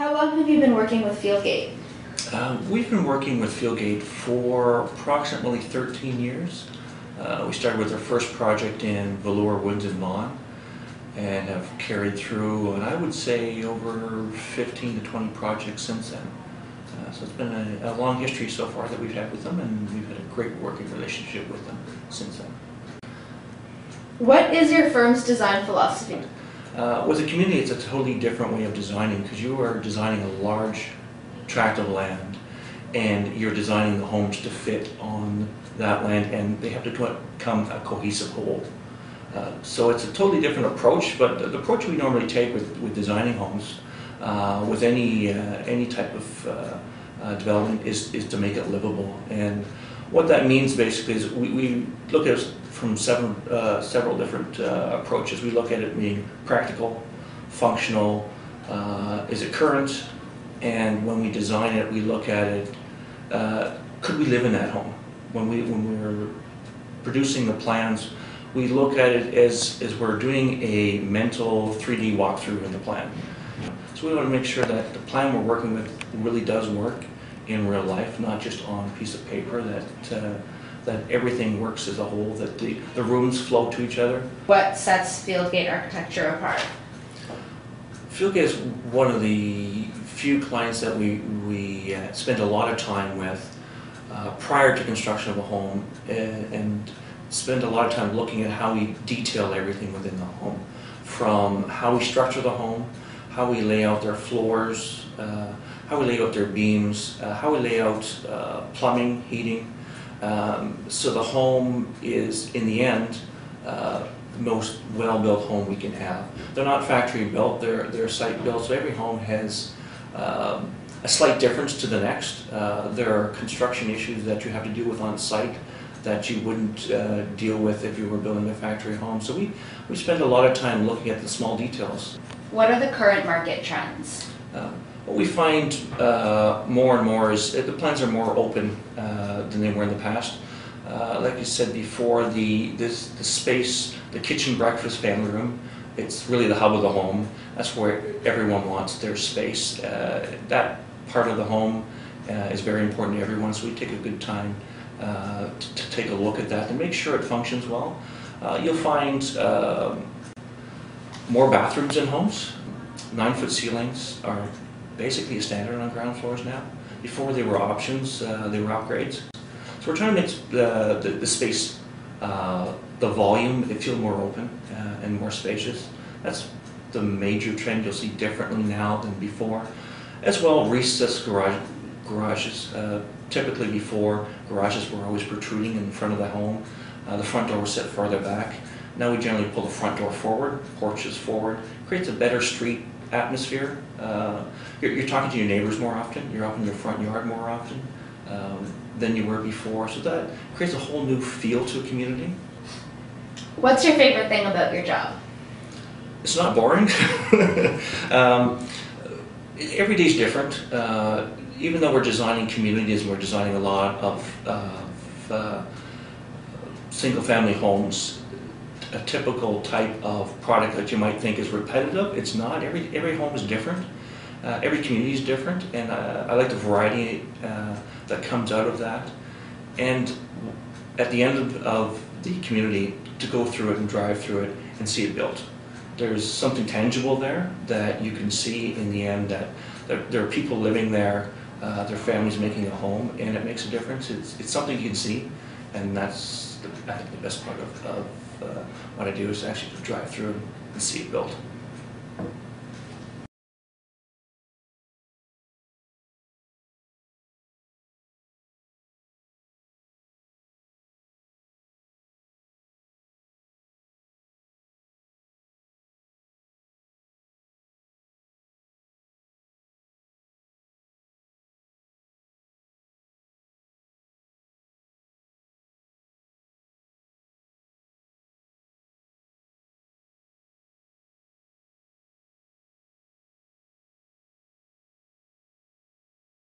How long have you been working with Fieldgate? We've been working with Fieldgate for approximately 13 years. We started with our first project in Velour Woods in Vaughan and have carried through, and I would say, over 15 to 20 projects since then. So it's been a long history so far that we've had with them, and we've had a great working relationship with them since then. What is your firm's design philosophy? With a community, it's a totally different way of designing because you are designing a large tract of land and you're designing the homes to fit on that land, and they have to become a cohesive whole. So it's a totally different approach, but the approach we normally take with designing homes, with any type of development, is to make it livable. And what that means basically is we look at it from several different approaches. We look at it being practical, functional, is it current, and when we design it, we look at it, could we live in that home? When we're producing the plans, we look at it as we're doing a mental 3D walkthrough in the plan. So we want to make sure that the plan we're working with really does work in real life, not just on a piece of paper, that everything works as a whole, that the rooms flow to each other. What sets Fieldgate architecture apart? Fieldgate is one of the few clients that we spend a lot of time with prior to construction of a home, and spend a lot of time looking at how we detail everything within the home, from how we structure the home, how we lay out their floors, how we lay out their beams, how we lay out plumbing, heating, so the home is, in the end, the most well-built home we can have. They're not factory built, they're site built, so every home has a slight difference to the next. There are construction issues that you have to deal with on site that you wouldn't deal with if you were building a factory home. So we spend a lot of time looking at the small details. What are the current market trends? What we find more and more is the plans are more open than they were in the past. Like you said before, the space, the kitchen, breakfast, family room, it's really the hub of the home. That's where everyone wants their space. That part of the home is very important to everyone, so we take a good time to take a look at that and make sure it functions well. You'll find more bathrooms in homes. 9-foot ceilings are basically a standard on ground floors now. Before they were options, they were upgrades. So we're trying to make the space, the volume, it feel more open and more spacious. That's the major trend you'll see differently now than before. As well, recessed garages. Typically before, garages were always protruding in front of the home. The front door was set farther back. Now we generally pull the front door forward, porches forward, creates a better street atmosphere. You're talking to your neighbors more often, you're out in your front yard more often than you were before, so that creates a whole new feel to a community. What's your favorite thing about your job? It's not boring. Every day's different. Even though we're designing communities and we're designing a lot of single-family homes, a typical type of product that you might think is repetitive, it's not. Every home is different. Every community is different, and I like the variety that comes out of that. And at the end of the community, to go through it and drive through it and see it built. There's something tangible there that you can see in the end, that there are people living there, their families making a home, and it makes a difference. It's something you can see, and that's I think the best part of what I do is actually to drive through and see it built.